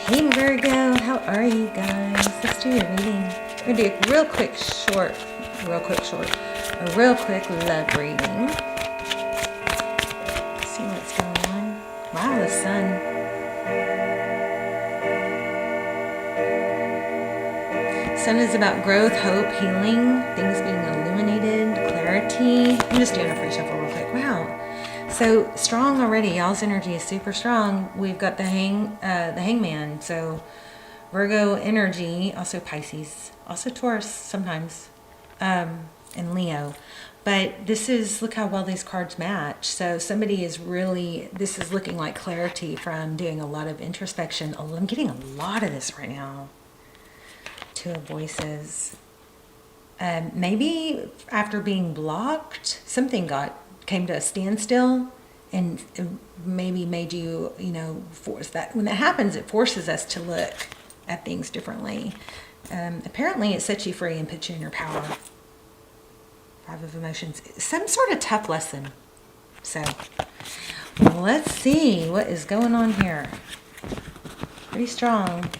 Hey Virgo, how are you guys? Let's do your reading. We're gonna do a real quick love reading. See what's going on. Wow, the sun. Sun is about growth, hope, healing, things being illuminated, clarity. I'm just doing a free shuffle real quick. Wow. So strong already. Y'all's energy is super strong. We've got the hangman. So Virgo energy, also Pisces, also Taurus sometimes, and Leo. But this is, look how well these cards match. So somebody is really, this is looking like clarity from doing a lot of introspection. I'm getting a lot of this right now. Two of Voices. Maybe after being blocked, something came to a standstill, and it maybe made you, force that. When that happens, it forces us to look at things differently. Apparently it sets you free and puts you in your power. Five of Emotions. Some sort of tough lesson. So let's see what is going on here. Pretty strong.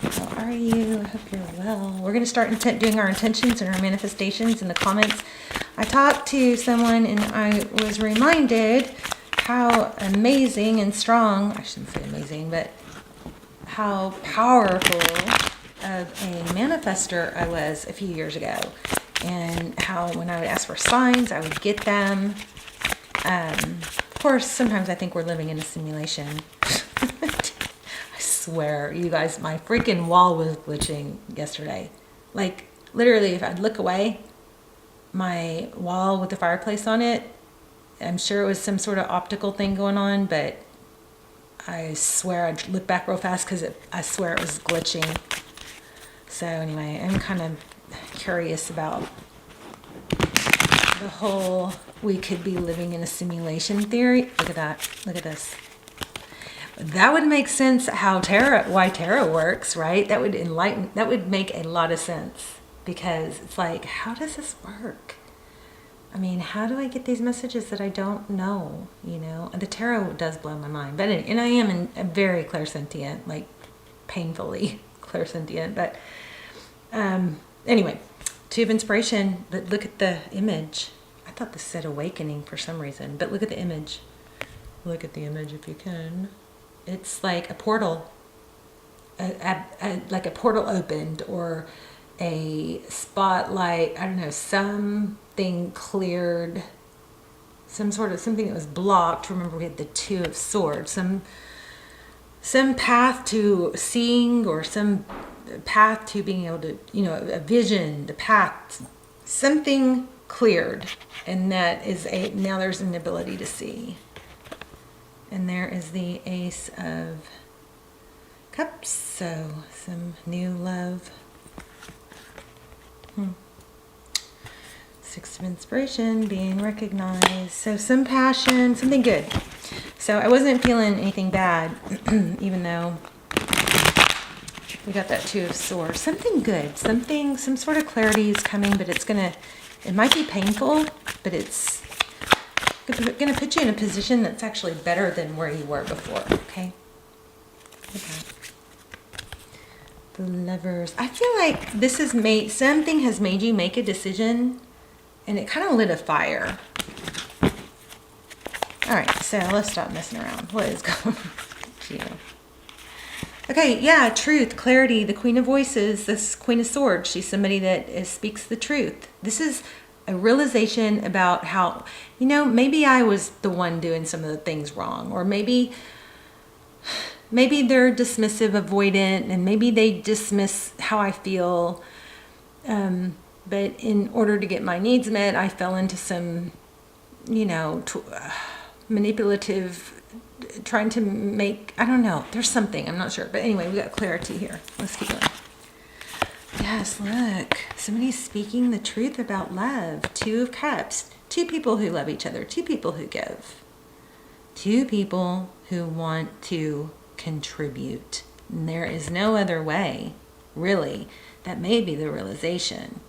How are you? I hope you're well. We're going to start doing our intentions and our manifestations in the comments. I talked to someone and I was reminded how amazing and strong, I shouldn't say amazing, but how powerful of a manifester I was a few years ago. And how when I would ask for signs, I would get them. Of course, sometimes I think we're living in a simulation. I swear, you guys, my freaking wall was glitching yesterday. Like, literally, if I'd look away, my wall with the fireplace on it, I'm sure it was some sort of optical thing going on, but I swear I'd look back real fast because I swear it was glitching. So anyway, I'm kind of curious about the whole we could be living in a simulation theory. Look at that. Look at this. That would make sense why tarot works, right? That would make a lot of sense. Because it's like, how does this work? I mean, how do I get these messages that I don't know? The tarot does blow my mind. But and I am a very clairsentient, like painfully clairsentient. But anyway, Two of Inspiration. But look at the image. I thought this said awakening for some reason. But look at the image. Look at the image if you can. It's like a portal. Like a portal opened, or a spotlight, I don't know, something cleared, something that was blocked. Remember, we had the Two of Swords, some path to seeing, or some path to being able to, a vision, the path, something cleared, and that is now there's an ability to see. And there is the Ace of Cups, so some new love. Six of Inspiration, being recognized. So some passion, something good. So I wasn't feeling anything bad, even though we got that Two of Swords. Something good, some sort of clarity is coming, but it might be painful, but it's going to put you in a position that's actually better than where you were before, okay? The Lovers. I feel like something has made you make a decision, and it kind of lit a fire. All right, so let's stop messing around. What is going on here? Okay, yeah, truth, clarity, the Queen of Voices, this Queen of Swords. She's somebody that speaks the truth. This is a realization about how, maybe I was the one doing some of the things wrong, or maybe they're dismissive, avoidant, and maybe they dismiss how I feel. But in order to get my needs met, I fell into some, manipulative, trying to make, I don't know, there's something, I'm not sure. But anyway, we got clarity here. Let's keep going. Yes, look, somebody's speaking the truth about love. Two of Cups. Two people who love each other. Two people who give. Two people who want to contribute. And there is no other way, really. That may be the realization.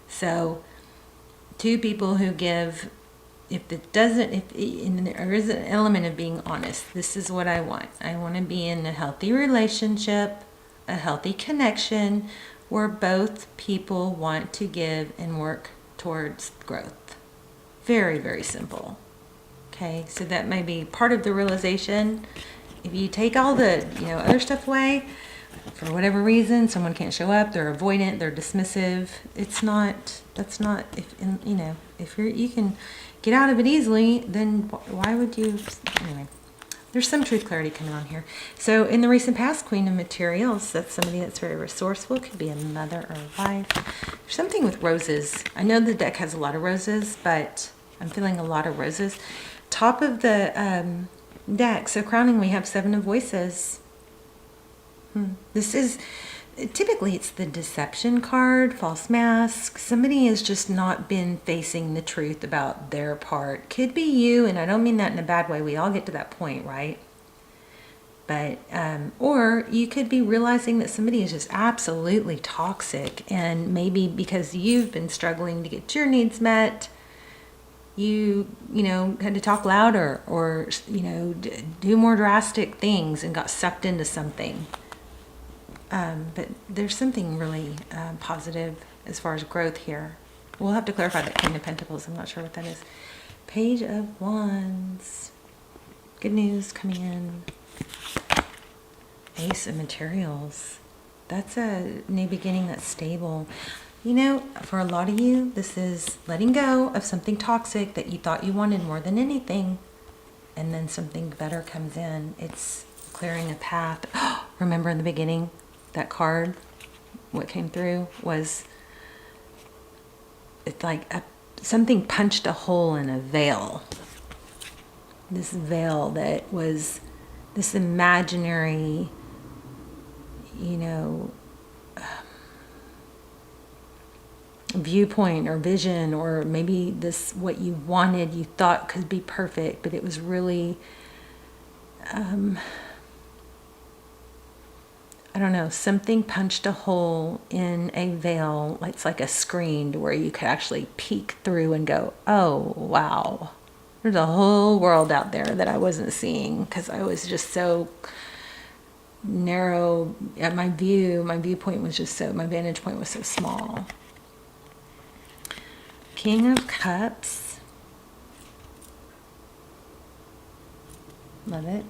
So, two people who give if it doesn't, and there is an element of being honest. This is what I want. I want to be in a healthy relationship, a healthy connection where both people want to give and work towards growth. Very, very simple. Okay, so that may be part of the realization. If you take all the, other stuff away, for whatever reason, someone can't show up, they're avoidant, they're dismissive. That's not, if you can get out of it easily, then why would you, anyway. There's some truth clarity coming on here. So in the recent past, Queen of Materials, that's somebody that's very resourceful. Could be a mother or a wife. There's something with roses. I know the deck has a lot of roses, but I'm feeling a lot of roses. Top of the deck, so crowning, we have Seven of Voices. This is, typically it's the deception card, false mask. Somebody has just not been facing the truth about their part. Could be you, and I don't mean that in a bad way. We all get to that point, right? But, or you could be realizing that somebody is just absolutely toxic, and maybe because you've been struggling to get your needs met, you had to talk louder or, do more drastic things and got sucked into something. But there's something really positive as far as growth here. We'll have to clarify that Queen of Pentacles. I'm not sure what that is. Page of Wands. Good news coming in. Ace of Materials. That's a new beginning that's stable. For a lot of you, this is letting go of something toxic that you thought you wanted more than anything. And then something better comes in. It's clearing a path. Remember in the beginning? That card, what came through was, it's like something punched a hole in a veil. This veil that was this imaginary, viewpoint or vision, or maybe this, what you wanted, you thought could be perfect, but it was really, I don't know, something punched a hole in a veil. It's like a screen where you could actually peek through and go, oh, wow. There's a whole world out there that I wasn't seeing because I was just so narrow at my viewpoint was just so, my vantage point was so small. King of Cups. Love it.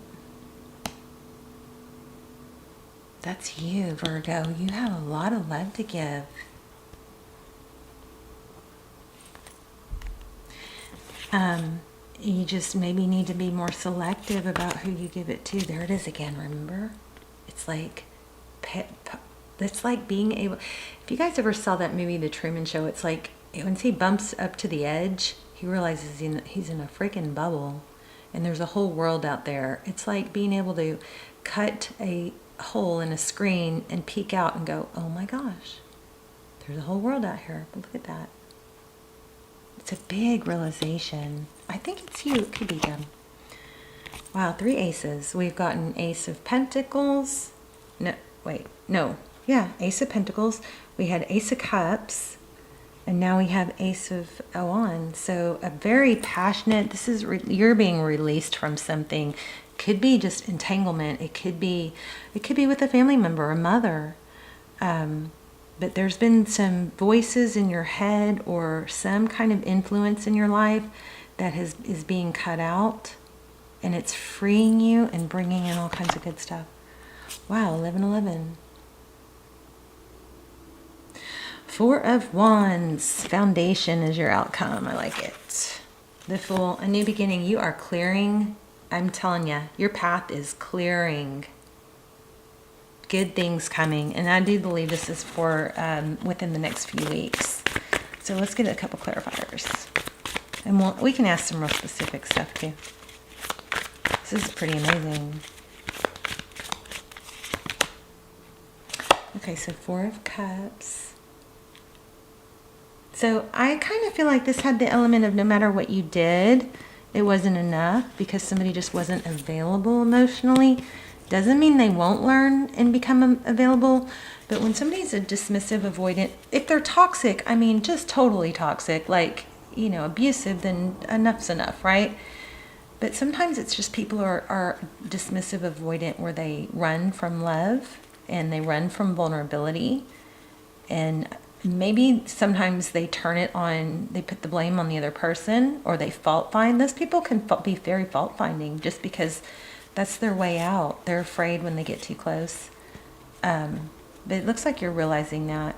That's you, Virgo. You have a lot of love to give. You just maybe need to be more selective about who you give it to. There it is again, remember? It's like being able, if you guys ever saw that movie, The Truman Show, it's like once he bumps up to the edge, he realizes he's in a freaking bubble and there's a whole world out there. It's like being able to cut a hole in a screen and peek out and go, oh my gosh, there's a whole world out here. But look at that. It's a big realization. I think it's you. It could be them. Wow, 3 aces. We've got an Ace of Pentacles. Ace of Pentacles. We had Ace of Cups. And now we have Ace of Wands. So a very passionate, this is, you're being released from something. Could be just entanglement. It could be with a family member, a mother. But there's been some voices in your head or some kind of influence in your life that is being cut out, and it's freeing you and bringing in all kinds of good stuff. Wow, 1111. 4 of Wands. Foundation is your outcome. I like it. The Fool, a new beginning. You are clearing. I'm telling you, your path is clearing. Good things coming. And I do believe this is for within the next few weeks. So let's get a couple clarifiers. And we can ask some real specific stuff too. This is pretty amazing. Okay, so 4 of Cups. So I kind of feel like this had the element of no matter what you did, it wasn't enough because somebody just wasn't available emotionally. Doesn't mean they won't learn and become available, but when somebody's a dismissive, avoidant, if they're toxic, I mean just totally toxic, like abusive, then enough's enough, right? But sometimes it's just people are dismissive, avoidant, where they run from love and they run from vulnerability. And maybe sometimes they turn it on, they put the blame on the other person, or they fault find. Those people can be very fault finding just because that's their way out. They're afraid when they get too close. But it looks like you're realizing that.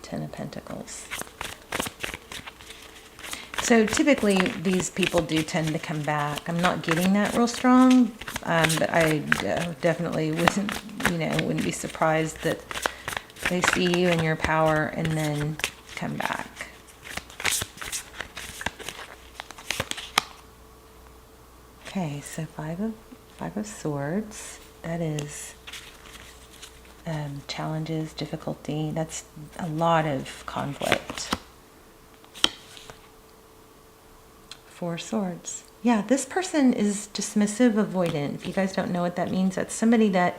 Ten of Pentacles. So typically these people do tend to come back. I'm not getting that real strong, but I definitely wouldn't be surprised that they see you in your power and then come back. Okay, so Five of Swords. That is challenges, difficulty. That's a lot of conflict. Four Swords. Yeah, this person is dismissive, avoidant. If you guys don't know what that means, that's somebody that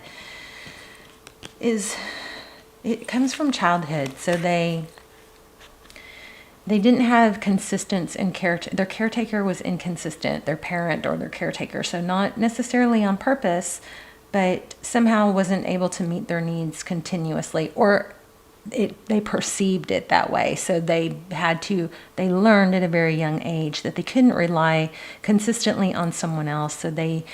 is, it comes from childhood. So they didn't have consistency in character. Their caretaker was inconsistent, their parent or their caretaker. So not necessarily on purpose, but somehow wasn't able to meet their needs continuously, or they perceived it that way. So they learned at a very young age that they couldn't rely consistently on someone else. So they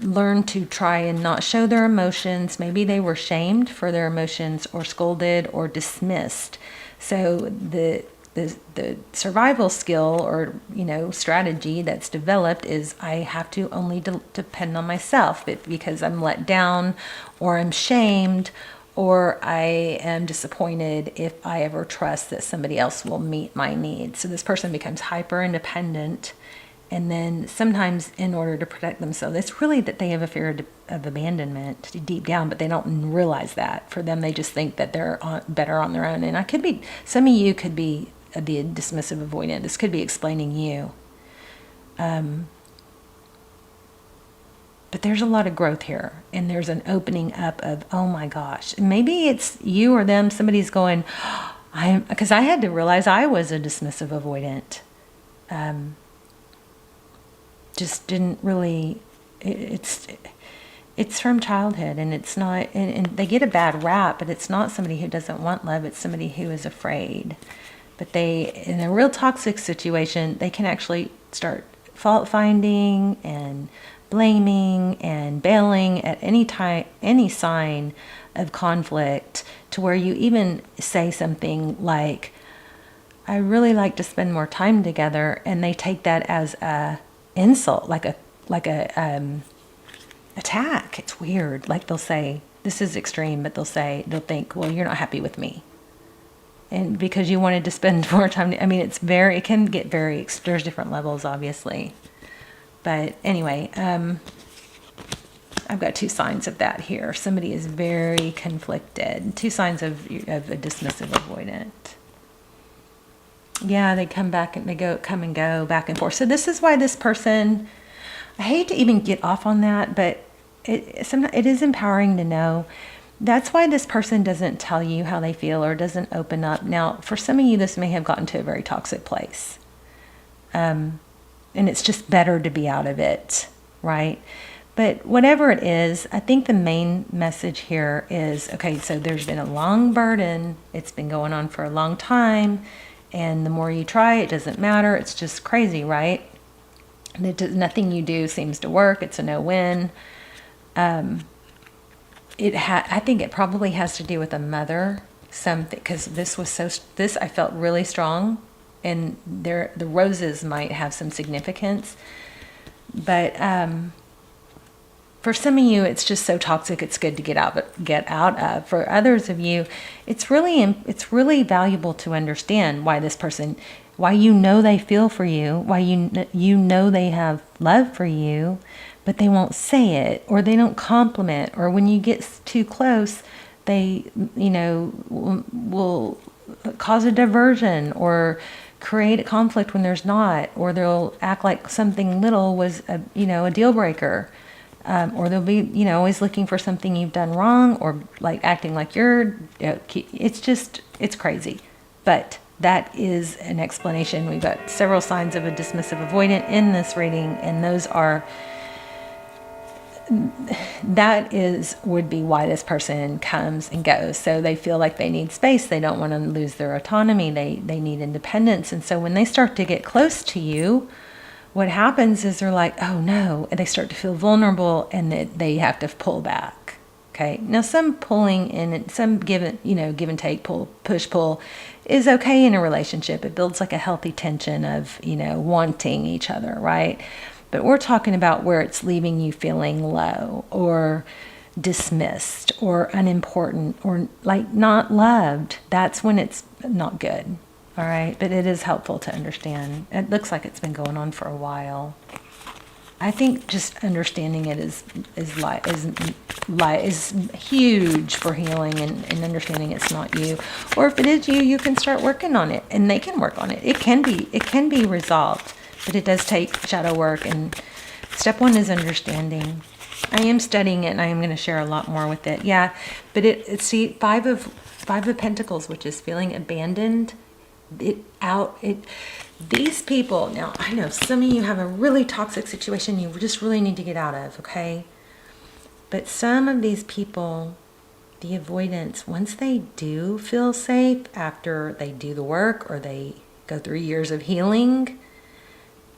learned to try and not show their emotions. Maybe they were shamed for their emotions, or scolded, or dismissed. So the survival skill, or strategy that's developed is, I have to only depend on myself, because I'm let down, or I'm shamed, or I am disappointed if I ever trust that somebody else will meet my needs. So this person becomes hyper independent, and then sometimes in order to protect themselves, it's really that they have a fear of abandonment deep down, but they don't realize that. For them, they just think that they're better on their own. And some of you could be the dismissive avoidant. This could be explaining you. But there's a lot of growth here, and there's an opening up of, oh my gosh, maybe it's you or them. Somebody's going, because I had to realize I was a dismissive avoidant. Just didn't really, it's from childhood, and it's not, and they get a bad rap, but it's not somebody who doesn't want love. It's somebody who is afraid. But in a real toxic situation, they can actually start fault finding and blaming and bailing at any sign of conflict, to where you even say something like, I really like to spend more time together, and they take that as a insult, like a attack. It's weird. Like they'll say, this is extreme, but they'll think, well, you're not happy with me, and because you wanted to spend more time. I mean, it can get very, there's different levels, obviously. But anyway, I've got two signs of that here. Somebody is very conflicted. Two signs of a dismissive avoidant. Yeah, they come back and they come and go back and forth. So this is why this person, I hate to even get off on that, but it is empowering to know. That's why this person doesn't tell you how they feel, or doesn't open up. Now, for some of you, this may have gotten to a very toxic place. And it's just better to be out of it, right? But whatever it is, I think the main message here is, okay, so there's been a long burden. It's been going on for a long time. And the more you try, it doesn't matter. It's just crazy, right? Nothing you do seems to work. It's a no-win. I think it probably has to do with a mother, something, because this I felt really strong. And the roses might have some significance, but for some of you, it's just so toxic. It's good to get out of. For others of you, it's really valuable to understand why this person, why they feel for you, why they have love for you, but they won't say it, or they don't compliment, or when you get too close, they will cause a diversion, or create a conflict when there's not, or they'll act like something little was a deal breaker, or they'll be always looking for something you've done wrong, or like acting like it's crazy. But that is an explanation. We've got several signs of a dismissive avoidant in this reading, and would be why this person comes and goes. So they feel like they need space. They don't want to lose their autonomy. They need independence. And so when they start to get close to you, what happens is they're like, oh no, and they start to feel vulnerable, and that they have to pull back. Okay. Now some pulling and some give and take, push, pull is okay in a relationship. It builds like a healthy tension of, wanting each other, right? But we're talking about where it's leaving you feeling low or dismissed or unimportant or like not loved. That's when it's not good. All right. But it is helpful to understand. It looks like it's been going on for a while. I think just understanding it is huge for healing and understanding it's not you. Or if it is you, you can start working on it, and they can work on it. It can be resolved, but it does take shadow work. And step one is understanding. I am studying it, and I am going to share a lot more with it. Yeah, but see, five of Pentacles, which is feeling abandoned. These people, now I know some of you have a really toxic situation you just really need to get out of, okay? But some of these people, the avoidance, once they do feel safe after they do the work or they go through years of healing,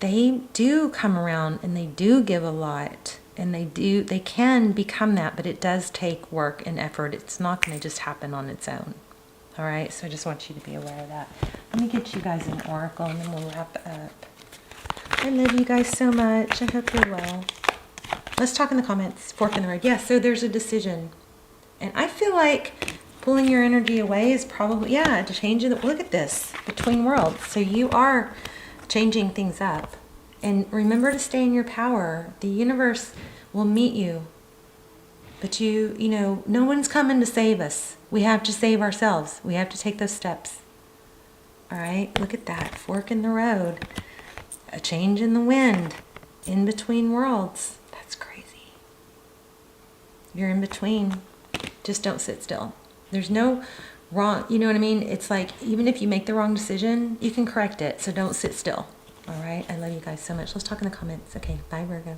they do come around and they do give a lot, and they can become that, but it does take work and effort. It's not going to just happen on its own. All right, so I just want you to be aware of that. Let me get you guys an oracle, and then we'll wrap up. I love you guys so much. I hope you're well. Let's talk in the comments. Fork in the road. Yeah, so there's a decision. And I feel like pulling your energy away is probably, to change it. Look at this, between worlds. So you are changing things up. And remember to stay in your power. The universe will meet you. But no one's coming to save us. We have to save ourselves. We have to take those steps. All right, look at that. Fork in the road. A change in the wind. In between worlds. That's crazy. You're in between. Just don't sit still. There's no wrong, you know what I mean? It's like, even if you make the wrong decision, you can correct it. So don't sit still. All right, I love you guys so much. Let's talk in the comments. Okay, bye, Virgo.